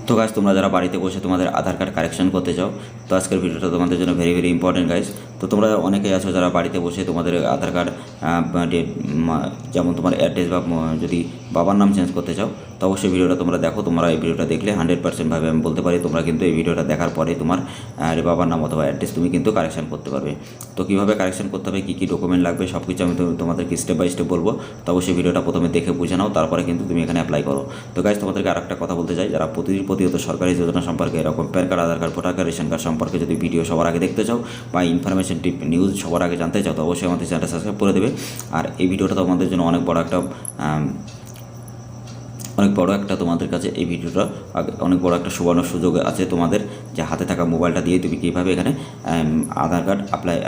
তো গাইস, তোমরা যারা বাড়িতে বসে তোমাদের আধার কার্ড কারেকশন করতে চাও, তো আজকের ভিডিওটা তোমাদের জন্য ভেরি ভেরি ইম্পর্টেন্ট গাইস। তো তোমরা অনেকেই আছো যারা বাড়িতে বসে তোমাদের আধার কার্ড যেমন তোমার অ্যাড্রেস বা যদি বাবার নাম চেঞ্জ করতে চাও, তো অবশ্যই ভিডিওটা তোমরা দেখো। তোমরা এই ভিডিওটা দেখলে 100% ভাবে আমি বলতে পারি তোমরা কিন্তু এই ভিডিওটা দেখার পরে তোমার বাবার নাম অথবা অ্যাড্রেস তুমি কিন্তু কারেকশন করতে পারবে। তো কীভাবে কারেকশন করতে হবে, কী কী ডকুমেন্ট লাগবে, সব কিছু আমি তোমাদেরকে স্টেপ বাই স্টেপ বলবো। তো অবশ্যই ভিডিওটা প্রথমে দেখে বুঝে নাও, তারপরে কিন্তু তুমি এখানে অ্যাপ্লাই করো। তো গাইস, তোমাদেরকে আরেকটা কথা বলতে চাই, যারা প্রতিনিয়ত সরকারি যোজনা সম্পর্কে এরকম PAN card, Aadhaar card, voter card, ration card সম্পর্কে যদি ভিডিও সবার আগে দেখতে চাও বা ইনফরমেশন টিপ নিউজ সবার আগে জানতে চাও, তো অবশ্যই আমাদের চ্যানেলটা সাবস্ক্রাইব করে দেবে। আর এই ভিডিওটা তোমাদের জন্য অনেক বড় একটা তোমাদের কাছে এই ভিডিওটা অনেক বড় একটা সুবর্ণ সুযোগ আছে তোমাদের, যে হাতে থাকা মোবাইলটা দিয়ে তুমি কীভাবে এখানে আধার কার্ড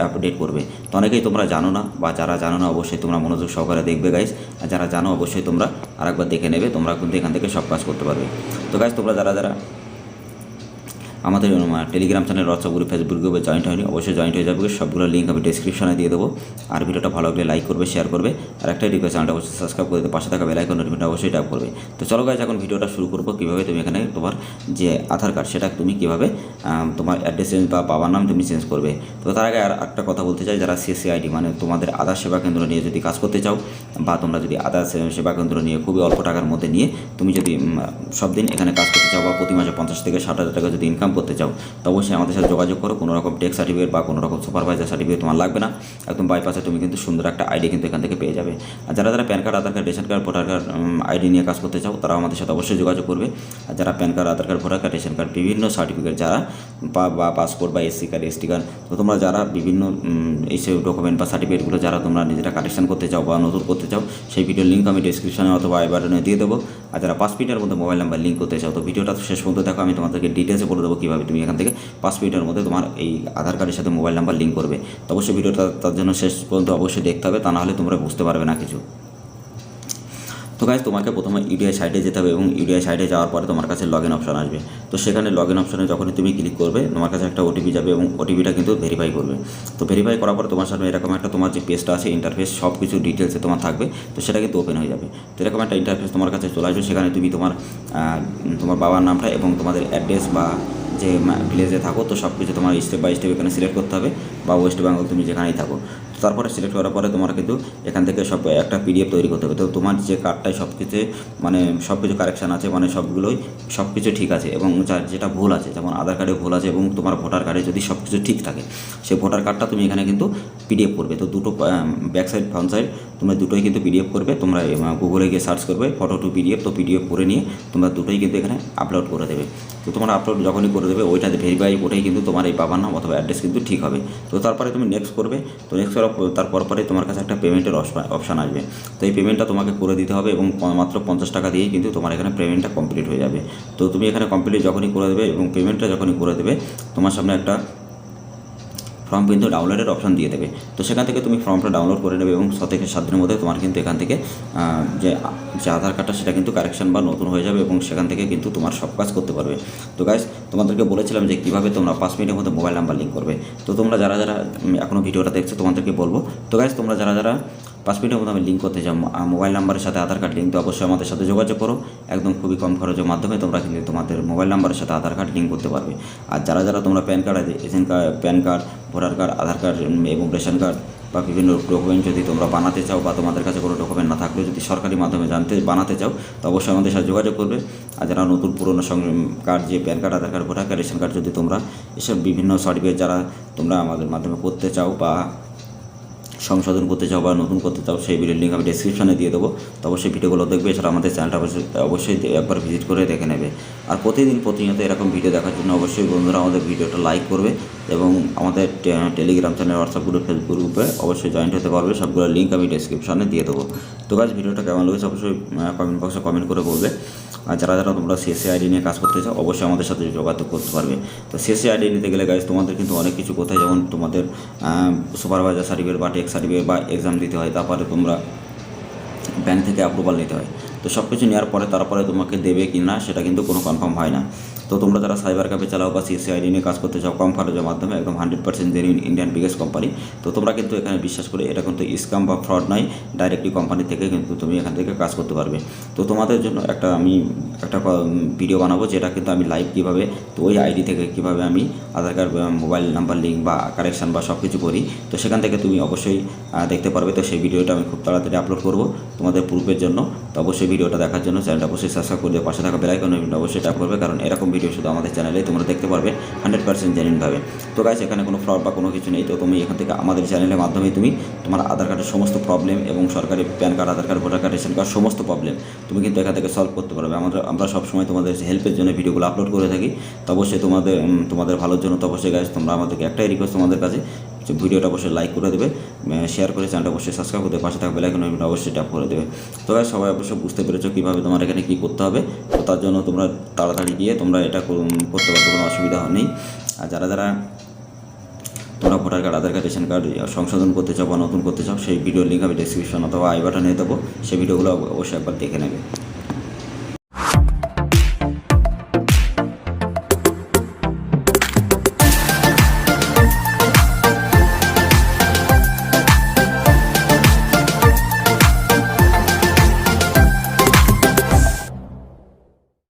আপডেট করবে। তো অনেকেই তোমরা জানো না, বা যারা জানো না অবশ্যই তোমরা মনোযোগ সহকারে দেখবে গাইস। আর যারা জানো অবশ্যই তোমরা আরেকবার দেখে নেবে, তোমরা কিন্তু এখান থেকে সব কাজ করতে পারবে। তো গাইস, তোমরা যারা আমাদের Telegram channel, WhatsApp group, Facebook গ্রুপে জয়েন্ট হয়নি, অবশ্যই জয়েন্ট হয়ে যাবে। সবগুলো লিঙ্ক আমি ডিসক্রিপশনে দিয়ে দেবো। আর ভিডিওটা ভালো লাগলে লাইক করবে, শেয়ার করবে। আর একটাই রিকোয়েস্ট, চ্যানেলটা অবশ্যই সাবস্ক্রাইব করে পাশে থাকা বেল আইকন নোটিফিকেশন অবশ্যই ট্যাপ করবে। তো চলো গাইস, এখন ভিডিওটা শুরু করবো কীভাবে তুমি এখানে তোমার যে আধার কার্ড সেটা তুমি কীভাবে তোমার অ্যাড্রেস চেঞ্জ বা বাবার নাম তুমি চেঞ্জ করবে। তো তার আগে আর একটা কথা বলতে চাই, যারা CSCID মানে তোমাদের আধার সেবা কেন্দ্র নিয়ে যদি কাজ করতে চাও, বা তোমরা যদি আধার সেবা কেন্দ্র নিয়ে খুবই অল্প টাকার মধ্যে নিয়ে তুমি যদি সব দিন এখানে কাজ করতে চাও, বা প্রতি মাসে 50 থেকে 60 হাজার টাকা যদি ইনকাম করতে চাও, তো অবশ্যই আমাদের সাথে যোগাযোগ করো। কোনো রকম টেক্স সার্টিফিকেট বা কোনো রকম সুপারভাইজার সার্টিফিকেট তোমার লাগবে না। একদম বাইপাসে তুমি কিন্তু সুন্দর একটা আইডি কিন্তু এখান থেকে পেয়ে যাবে। আর যারা PAN card, Aadhaar card, ration card, voter card ID নিয়ে কাজ করতে চাও, তারা আমাদের সাথে অবশ্যই যোগাযোগ করবে। আর যারা PAN card, Aadhaar card, voter card, ration card, বিভিন্ন সার্টিফিকেট যারা বা পাসপোর্ট বা SC কার্ড, ST কার্ড, তো তোমরা যারা বিভিন্ন এইসব ডকুমেন্ট বা সার্টিফিকেটগুলো যারা তোমরা নিজেরা কালেকশন করতে চাও বা নতুন করতে চাও, সেই ভিডিওর লিঙ্ক আমি ডিসক্রিপশনে অথবা আই বাটনে দিয়ে দেবো। আর যারা 5 মিনিটের মধ্যে মোবাইল নাম্বার লিঙ্ক করতে চাও, তো ভিডিওটা শেষ পর্যন্ত দেখো, আমি তোমাদেরকে ডিটেলসে বলে দেবো কীভাবে তুমি এখান থেকে 5 মিনিটের মধ্যে তোমার এই আধার কার্ডের সাথে মোবাইল নাম্বার লিঙ্ক করবে। তো অবশ্যই ভিডিওটা তার জন্য শেষ পর্যন্ত অবশ্যই দেখতে হবে, তা নাহলে তোমরা বুঝতে পারবে না কিছু। তো গাইস, তোমাকে প্রথমে ইউডিআই সাইটে যেতে হবে, এবং ইউডিআই সাইটে যাওয়ার পরে তোমার কাছে লগ ইন অপশন আসবে। তো সেখানে লগ ইন অপশনে যখনই তুমি ক্লিক করবে, তোমার কাছে একটা OTP যাবে, এবং OTPটা কিন্তু ভেরিফাই করবে। তো ভেরিফাই করার পরে তোমার সামনে এরকম একটা তোমার যে পেজটা আছে, ইন্টারফেস সব কিছু ডিটেলসে তোমার থাকবে। তো সেটা কিন্তু ওপেন হয়ে যাবে। তো এরকম একটা ইন্টারফেস তোমার কাছে চলে আসবে। সেখানে তুমি তোমার বাবার নামটা এবং তোমাদের অ্যাড্রেস বা যে ভিলেজে থাকো, তো সব কিছু তোমার স্টেপ বাই স্টেপ এখানে সিলেক্ট করতে হবে, বা ওয়েস্ট বেঙ্গল তুমি যেখানেই থাকো। তারপরে সিলেক্ট করার পরে তোমার কিন্তু এখান থেকে সব একটা PDF তৈরি করতে হবে। তো তোমার যে কার্ডটায় সব কিছু সব কিছু কারেকশান আছে, সব কিছু ঠিক আছে, এবং যেটা ভুল আছে, যেমন আধার কার্ডে ভুল আছে এবং তোমার ভোটার কার্ডে যদি সব কিছু ঠিক থাকে, সেই ভোটার কার্ডটা তুমি এখানে কিন্তু PDF করবে। তো দুটো ব্যাক সাইড, ফ্রন্ট সাইড তোমরা দুটোই কিন্তু PDF করবে। তোমরা গুগলে গিয়ে সার্চ করবে ফটো টু PDF, তো PDF করে নিয়ে তোমরা দুটোই কিন্তু এখানে আপলোড করে দেবে। তো তোমরা আপলোড যখনই করে দেবে, ওইটাতে ভেরিফাই, ওটাই কিন্তু তোমার এই বাবার নাম অথবা অ্যাড্রেস কিন্তু ঠিক হবে। তো তারপরে তুমি নেক্সট করবে। তো নেক্সট করার তারপর পরে তোমার কাছে একটা পেমেন্টের অপশান আসবে। তো এই পেমেন্টটা তোমাকে করে দিতে হবে, এবং মাত্র 50 টাকা দিয়েই কিন্তু তোমার এখানে পেমেন্টটা কমপ্লিট হয়ে যাবে। তো তুমি এখানে কমপ্লিট যখনই করে দেবে এবং পেমেন্টটা যখনই করে দেবে, তোমার সামনে একটা ফর্ম কিন্তু ডাউনলোডের অপশান দিয়ে দেবে। তো সেখান থেকে তুমি ফর্মটা ডাউনলোড করে নেবে, এবং 6 থেকে 7 দিনের মধ্যে তোমার কিন্তু এখান থেকে যে আধার কার্ডটা সেটা কিন্তু কারেকশন বা নতুন হয়ে যাবে, এবং সেখান থেকে কিন্তু তোমার সব কাজ করতে পারবে। তো গাইস, তোমাদেরকে বলেছিলাম যে কীভাবে তোমরা 5 মিনিটের মধ্যে মোবাইল নাম্বার লিঙ্ক করবে। তো তোমরা যারা এখনও ভিডিওটা দেখছো, তোমাদেরকে বলবো, তো গাইস, তোমরা যারা 5 মিনিটের মধ্যে আমি লিঙ্ক করতে চাও মোবাইল নাম্বারের সাথে আধার কার্ড লিঙ্ক, তো অবশ্যই আমাদের সাথে যোগাযোগ করো। একদম খুবই কম খরচের মাধ্যমে তোমরা কিন্তু তোমাদের মোবাইল নাম্বারের সাথে আধার কার্ড লিঙ্ক করতে পারবে। আর যারা তোমরা PAN card, PAN card, voter card, Aadhaar card এবং রেশন কার্ড বা বিভিন্ন ডকুমেন্ট যদি তোমরা বানাতে চাও, বা তোমাদের কাছে কোনো ডকুমেন্ট না থাকলেও যদি সরকারি মাধ্যমে বানাতে চাও, তো অবশ্যই আমাদের সাথে যোগাযোগ করবে। আর যারা নতুন পুরনো কার্ড, যে PAN card, Aadhaar card, voter card, ration card যদি তোমরা এসব বিভিন্ন সার্টিফিকেট যারা তোমরা আমাদের মাধ্যমে করতে চাও বা সংশোধন করতে চাও বা নতুন করতে চাও, সেই ভিডিওর লিঙ্ক আমি ডেসক্রিপশনে দিয়ে দেবো। তো অবশ্যই ভিডিওগুলো দেখবে। এছাড়া আমাদের চ্যানেলটা অবশ্যই একবার ভিজিট করে দেখে নেবে। আর প্রতিনিয়ত এরকম ভিডিও দেখার জন্য অবশ্যই বন্ধুরা আমাদের ভিডিওটা লাইক করবে, এবং আমাদের Telegram channel, WhatsApp group, Facebook গ্রুপে অবশ্যই জয়েন্ট হতে পারবে। সবগুলো লিঙ্ক আমি ডেসক্রিপশনে দিয়ে দেবো। তো গাইস, ভিডিওটা কেমন লেগেছে অবশ্যই কমেন্ট বক্সে কমেন্ট করে বলবে। আর যারা তোমরা CSCID নিয়ে কাজ করতে চাও, অবশ্যই আমাদের সাথে যোগাযোগ করতে পারবে। তো CSCID নিতে গেলে গাইস, তোমাদের কিন্তু অনেক কিছু কোথায়, যেমন তোমাদের সুপারভাইজার সার্টিফিকেট বা টেক্স সার্টিফিকেট বা এক্সাম দিতে হয়, তারপরে তোমরা ব্যাংক থেকে অ্যাপ্রুভাল নিতে হয়। তো সব কিছু নেওয়ার পরে তারপরে তোমাকে দেবে কি না সেটা কিন্তু কোনো কনফার্ম হয় না। তো তোমরা যারা সাইবার ক্যাফে চালাও বা সিএসসি নিয়ে কাজ করতে চাও কম খরচের মাধ্যমে একদম 100% জেনুইন ইন্ডিয়ান বিগেস্ট কোম্পানি, তো তোমরা কিন্তু এখানে বিশ্বাস করে এটা কিন্তু স্ক্যাম বা ফ্রড নয়, ডাইরেক্টলি কোম্পানি থেকে কিন্তু তুমি এখান থেকে কাজ করতে পারবে। তো তোমাদের জন্য আমি একটা ভিডিও বানাবো যেটা কিন্তু আমি লাইভ কীভাবে, তো ওই আইডি থেকে কীভাবে আমি আধার কার্ড মোবাইল নাম্বার লিঙ্ক বা কারেকশান বা সব কিছু করি, তো সেখান থেকে তুমি অবশ্যই দেখতে পারবে। তো সেই ভিডিওটা আমি খুব তাড়াতাড়ি আপলোড করব তোমাদের প্রুফের জন্য। তো অবশ্যই ভিডিওটা দেখার জন্য চ্যানেলটা অবশ্যই সাবস্ক্রাইব করে দিয়ে পাশে থাকা বেল আইকন অবশ্যই ট্যাপ করবে, কারণ এরকম ভিডিও শুধু আমাদের চ্যানেলে তোমরা দেখতে পারবে 100% জেনুইনভাবে। তো গাইস এখানে কোনো ফ্রড বা কোনো কিছু নেই। তো তুমি এখান থেকে আমাদের চ্যানেলের মাধ্যমে তুমি তোমার আধার কার্ডের সমস্ত প্রবলেম এবং সরকারি PAN card, Aadhaar card, voter card, ration card সমস্ত প্রবলেম তুমি কিন্তু এখান থেকে সলভ করতে পারবে। আমরা সবসময় তোমাদের হেল্পের জন্য ভিডিওগুলো আপলোড করে থাকি। তো অবশ্যই তোমাদের ভালোর জন্য তো অবশ্যই গাইস তোমরা আমাদেরকে একটাই রিকোয়েস্ট তোমাদের কাছে, ভিডিওটা অবশ্যই লাইক করে দেবে, শেয়ার করে চ্যানেলটা অবশ্যই সাবস্ক্রাইব করে দেবে, পাশে থাকা বেল আইকন অবশ্যই ট্যাপ করে দেবে। তো গাইস সবাই অবশ্যই বুঝতে পেরেছো কীভাবে তোমার এখানে কী করতে হবে। তো তার জন্য তোমরা তাড়াতাড়ি গিয়ে তোমরা এটা করতে পারবে, কোনো অসুবিধা নেই। আর যারা তোমরা voter card, Aadhaar card, ration card সংশোধন করতে চাও বা নতুন করতে চাও, সেই ভিডিওর লিঙ্ক আমি ডেসক্রিপশন অথবা আই বাটনে দেবো, সেই ভিডিওগুলো অবশ্যই একবার দেখে নেবে।